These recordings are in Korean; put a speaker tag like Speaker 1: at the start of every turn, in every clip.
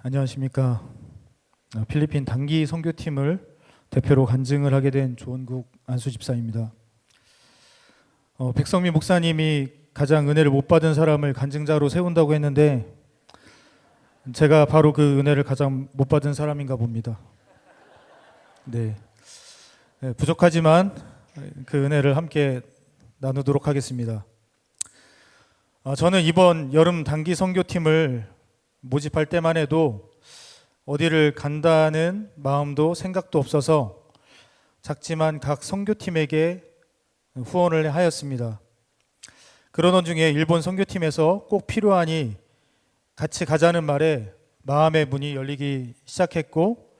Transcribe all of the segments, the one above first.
Speaker 1: 안녕하십니까. 필리핀 단기 선교팀을 대표로 간증을 하게 된 조원국 안수 집사입니다. 백성미 목사님이 가장 은혜를 못 받은 사람을 간증자로 세운다고 했는데 제가 바로 그 은혜를 가장 못 받은 사람인가 봅니다. 네, 부족하지만 그 은혜를 함께 나누도록 하겠습니다. 저는 이번 여름 단기 선교팀을 모집할 때만 해도 어디를 간다는 마음도 생각도 없어서 작지만 각 선교팀에게 후원을 하였습니다. 그러던 중에 일본 선교팀에서 꼭 필요하니 같이 가자는 말에 마음의 문이 열리기 시작했고,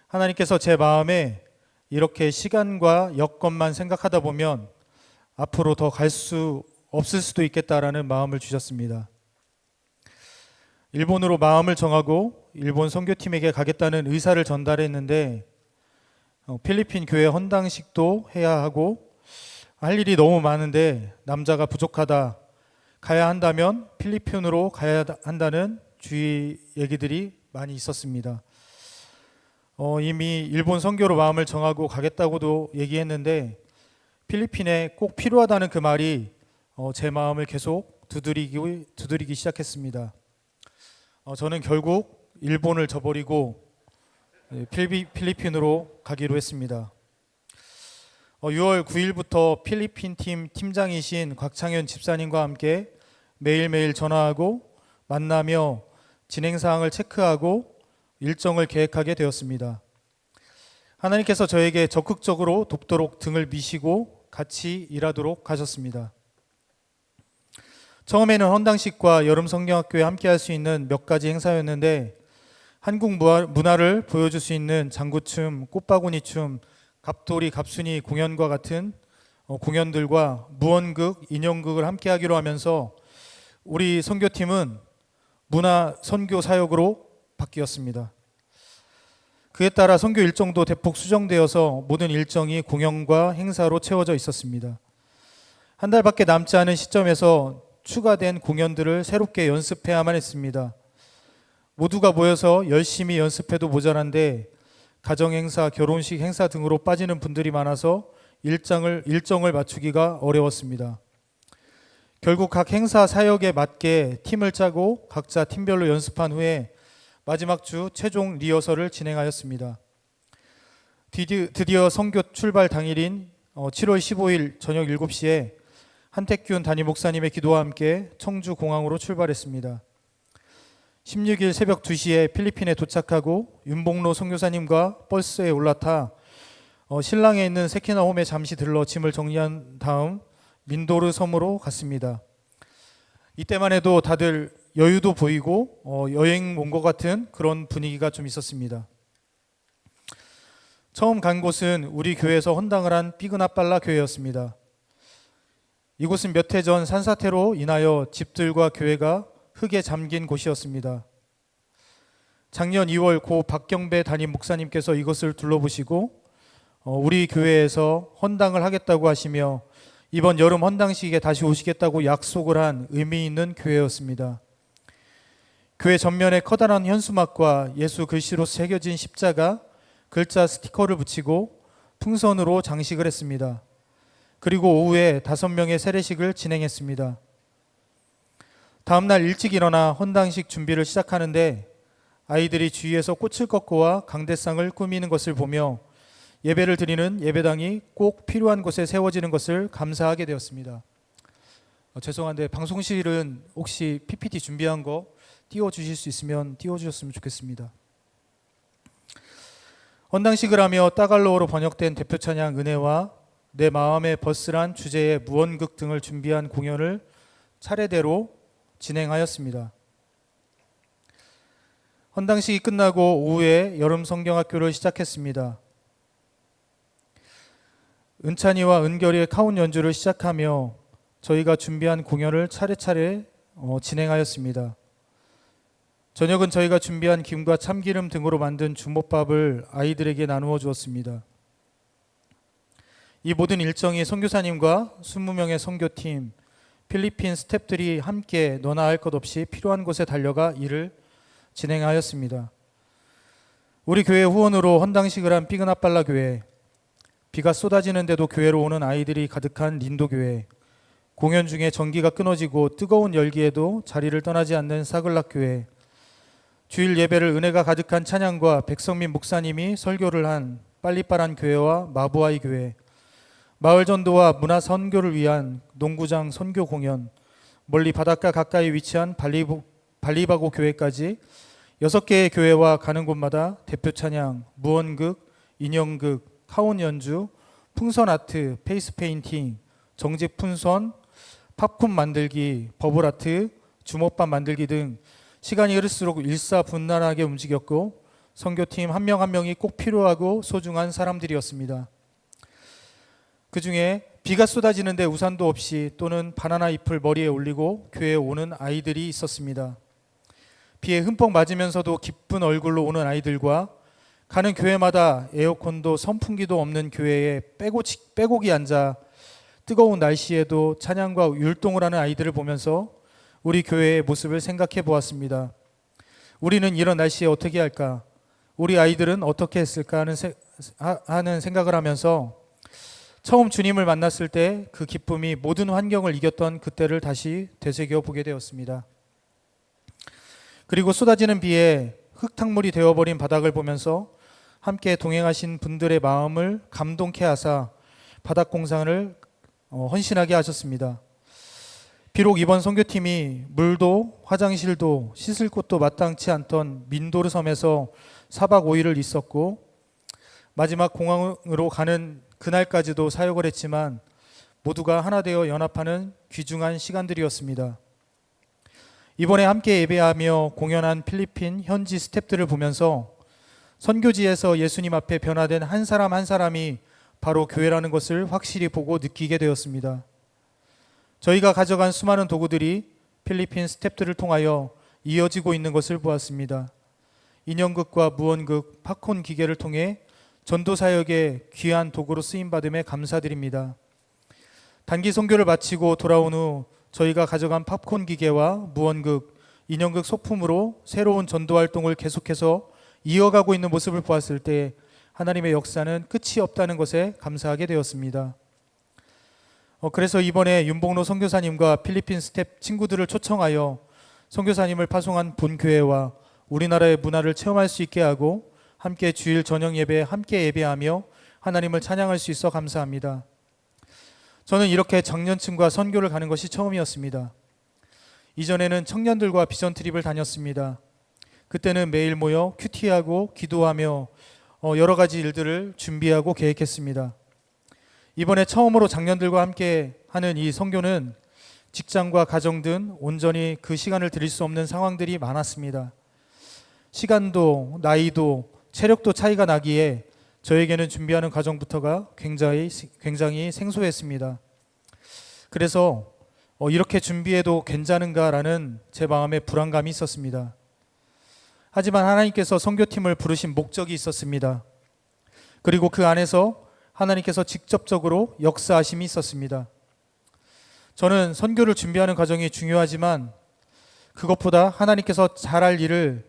Speaker 1: 하나님께서 제 마음에 이렇게 시간과 여건만 생각하다 보면 앞으로 더 갈 수 없을 수도 있겠다라는 마음을 주셨습니다. 일본으로 마음을 정하고 일본 선교팀에게 가겠다는 의사를 전달했는데 필리핀 교회 헌당식도 해야 하고 할 일이 너무 많은데 남자가 부족하다, 가야 한다면 필리핀으로 가야 한다는 주위 얘기들이 많이 있었습니다. 이미 일본 선교로 마음을 정하고 가겠다고도 얘기했는데 필리핀에 꼭 필요하다는 그 말이 제 마음을 계속 두드리기 시작했습니다. 저는 결국 일본을 저버리고 필리핀으로 가기로 했습니다. 6월 9일부터 필리핀 팀 팀장이신 곽창현 집사님과 함께 매일매일 전화하고 만나며 진행사항을 체크하고 일정을 계획하게 되었습니다. 하나님께서 저에게 적극적으로 돕도록 등을 미시고 같이 일하도록 하셨습니다. 처음에는 헌당식과 여름 성경학교에 함께 할 수 있는 몇 가지 행사였는데 한국 문화를 보여줄 수 있는 장구춤, 꽃바구니춤, 갑돌이, 갑순이 공연과 같은 공연들과 무언극, 인형극을 함께 하기로 하면서 우리 선교팀은 문화 선교 사역으로 바뀌었습니다. 그에 따라 선교 일정도 대폭 수정되어서 모든 일정이 공연과 행사로 채워져 있었습니다. 한 달밖에 남지 않은 시점에서 추가된 공연들을 새롭게 연습해야만 했습니다. 모두가 모여서 열심히 연습해도 모자란데 가정행사, 결혼식 행사 등으로 빠지는 분들이 많아서 일정을 맞추기가 어려웠습니다. 결국 각 행사 사역에 맞게 팀을 짜고 각자 팀별로 연습한 후에 마지막 주 최종 리허설을 진행하였습니다. 드디어 선교 출발 당일인 7월 15일 저녁 7시에 한택균 담임 목사님의 기도와 함께 청주 공항으로 출발했습니다. 16일 새벽 2시에 필리핀에 도착하고 윤봉로 선교사님과 버스에 올라타 신랑에 있는 세키나 홈에 잠시 들러 짐을 정리한 다음 민도르 섬으로 갔습니다. 이때만 해도 다들 여유도 보이고 여행 온 것 같은 그런 분위기가 좀 있었습니다. 처음 간 곳은 우리 교회에서 헌당을 한 삐그나빨라 교회였습니다. 이곳은 몇 해 전 산사태로 인하여 집들과 교회가 흙에 잠긴 곳이었습니다. 작년 2월 고 박경배 담임 목사님께서 이것을 둘러보시고 우리 교회에서 헌당을 하겠다고 하시며 이번 여름 헌당식에 다시 오시겠다고 약속을 한 의미 있는 교회였습니다. 교회 전면에 커다란 현수막과 예수 글씨로 새겨진 십자가, 글자 스티커를 붙이고 풍선으로 장식을 했습니다. 그리고 오후에 5명의 세례식을 진행했습니다. 다음날 일찍 일어나 헌당식 준비를 시작하는데 아이들이 주위에서 꽃을 꺾고와 강대상을 꾸미는 것을 보며 예배를 드리는 예배당이 꼭 필요한 곳에 세워지는 것을 감사하게 되었습니다. 죄송한데 방송실은 혹시 PPT 준비한 거 띄워주실 수 있으면 띄워주셨으면 좋겠습니다. 헌당식을 하며 따갈로어로 번역된 대표 찬양 은혜와 내 마음의 버스란 주제의 무언극 등을 준비한 공연을 차례대로 진행하였습니다. 헌당식이 끝나고 오후에 여름 성경학교를 시작했습니다. 은찬이와 은결이의 카운 연주를 시작하며 저희가 준비한 공연을 차례차례 진행하였습니다. 저녁은 저희가 준비한 김과 참기름 등으로 만든 주먹밥을 아이들에게 나누어 주었습니다. 이 모든 일정이 선교사님과 20명의 선교팀, 필리핀 스태프들이 함께 너나 할 것 없이 필요한 곳에 달려가 일을 진행하였습니다. 우리 교회 후원으로 헌당식을 한 삐그나빨라 교회, 비가 쏟아지는데도 교회로 오는 아이들이 가득한 린도 교회, 공연 중에 전기가 끊어지고 뜨거운 열기에도 자리를 떠나지 않는 사글락 교회, 주일 예배를 은혜가 가득한 찬양과 백성민 목사님이 설교를 한 빨리빠란 교회와 마부아이 교회, 마을 전도와 문화 선교를 위한 농구장 선교 공연, 멀리 바닷가 가까이 위치한 발리바고 교회까지 6개의 교회와 가는 곳마다 대표 찬양, 무언극, 인형극, 카온 연주, 풍선 아트, 페이스 페인팅, 정직 풍선, 팝콘 만들기, 버블 아트, 주먹밥 만들기 등 시간이 흐를수록 일사분란하게 움직였고 선교팀 한 명 한 명이 꼭 필요하고 소중한 사람들이었습니다. 그 중에 비가 쏟아지는데 우산도 없이 또는 바나나 잎을 머리에 올리고 교회에 오는 아이들이 있었습니다. 비에 흠뻑 맞으면서도 기쁜 얼굴로 오는 아이들과 가는 교회마다 에어컨도 선풍기도 없는 교회에 빼곡이 앉아 뜨거운 날씨에도 찬양과 율동을 하는 아이들을 보면서 우리 교회의 모습을 생각해 보았습니다. 우리는 이런 날씨에 어떻게 할까? 우리 아이들은 어떻게 했을까 하는 생각을 하면서 처음 주님을 만났을 때 그 기쁨이 모든 환경을 이겼던 그때를 다시 되새겨 보게 되었습니다. 그리고 쏟아지는 비에 흙탕물이 되어버린 바닥을 보면서 함께 동행하신 분들의 마음을 감동케 하사 바닥 공사를 헌신하게 하셨습니다. 비록 이번 선교팀이 물도 화장실도 씻을 곳도 마땅치 않던 민도르 섬에서 4박 5일을 있었고 마지막 공항으로 가는 그날까지도 사역을 했지만 모두가 하나 되어 연합하는 귀중한 시간들이었습니다. 이번에 함께 예배하며 공연한 필리핀 현지 스태프들을 보면서 선교지에서 예수님 앞에 변화된 한 사람 한 사람이 바로 교회라는 것을 확실히 보고 느끼게 되었습니다. 저희가 가져간 수많은 도구들이 필리핀 스태프들을 통하여 이어지고 있는 것을 보았습니다. 인형극과 무언극, 팝콘 기계를 통해 전도사역의 귀한 도구로 쓰임받음에 감사드립니다. 단기 선교를 마치고 돌아온 후 저희가 가져간 팝콘 기계와 무언극, 인형극 소품으로 새로운 전도 활동을 계속해서 이어가고 있는 모습을 보았을 때 하나님의 역사는 끝이 없다는 것에 감사하게 되었습니다. 그래서 이번에 윤봉로 선교사님과 필리핀 스텝 친구들을 초청하여 선교사님을 파송한 본교회와 우리나라의 문화를 체험할 수 있게 하고 함께 주일 저녁 예배에 함께 예배하며 하나님을 찬양할 수 있어 감사합니다. 저는 이렇게 장년층과 선교를 가는 것이 처음이었습니다. 이전에는 청년들과 비전 트립을 다녔습니다. 그때는 매일 모여 큐티하고 기도하며 여러 가지 일들을 준비하고 계획했습니다. 이번에 처음으로 장년들과 함께 하는 이 선교는 직장과 가정 등 온전히 그 시간을 드릴 수 없는 상황들이 많았습니다. 시간도 나이도 체력도 차이가 나기에 저에게는 준비하는 과정부터가 굉장히 생소했습니다. 그래서 이렇게 준비해도 괜찮은가라는 제 마음에 불안감이 있었습니다. 하지만 하나님께서 선교팀을 부르신 목적이 있었습니다. 그리고 그 안에서 하나님께서 직접적으로 역사하심이 있었습니다. 저는 선교를 준비하는 과정이 중요하지만 그것보다 하나님께서 잘할 일을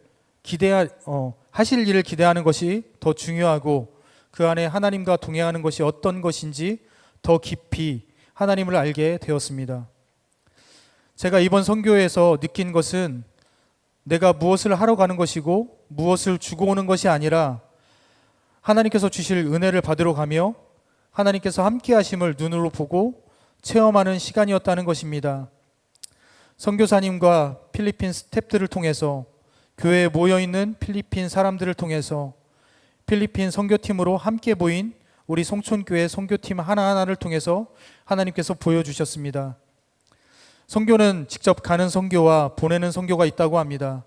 Speaker 1: 하실 일을 기대하는 것이 더 중요하고 그 안에 하나님과 동행하는 것이 어떤 것인지 더 깊이 하나님을 알게 되었습니다. 제가 이번 선교에서 느낀 것은 내가 무엇을 하러 가는 것이고 무엇을 주고 오는 것이 아니라 하나님께서 주실 은혜를 받으러 가며 하나님께서 함께 하심을 눈으로 보고 체험하는 시간이었다는 것입니다. 선교사님과 필리핀 스태프들을 통해서 교회에 모여있는 필리핀 사람들을 통해서 필리핀 선교팀으로 함께 모인 우리 송촌교회 선교팀 하나하나를 통해서 하나님께서 보여주셨습니다. 선교는 직접 가는 선교와 보내는 선교가 있다고 합니다.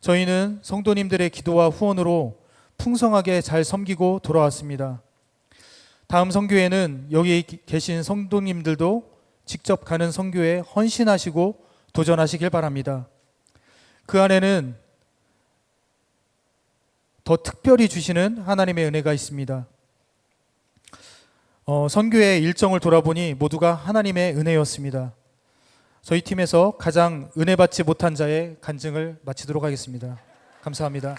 Speaker 1: 저희는 성도님들의 기도와 후원으로 풍성하게 잘 섬기고 돌아왔습니다. 다음 선교회는 여기 계신 성도님들도 직접 가는 선교에 헌신하시고 도전하시길 바랍니다. 그 안에는 더 특별히 주시는 하나님의 은혜가 있습니다. 선교의 일정을 돌아보니 모두가 하나님의 은혜였습니다. 저희 팀에서 가장 은혜 받지 못한 자의 간증을 마치도록 하겠습니다. 감사합니다.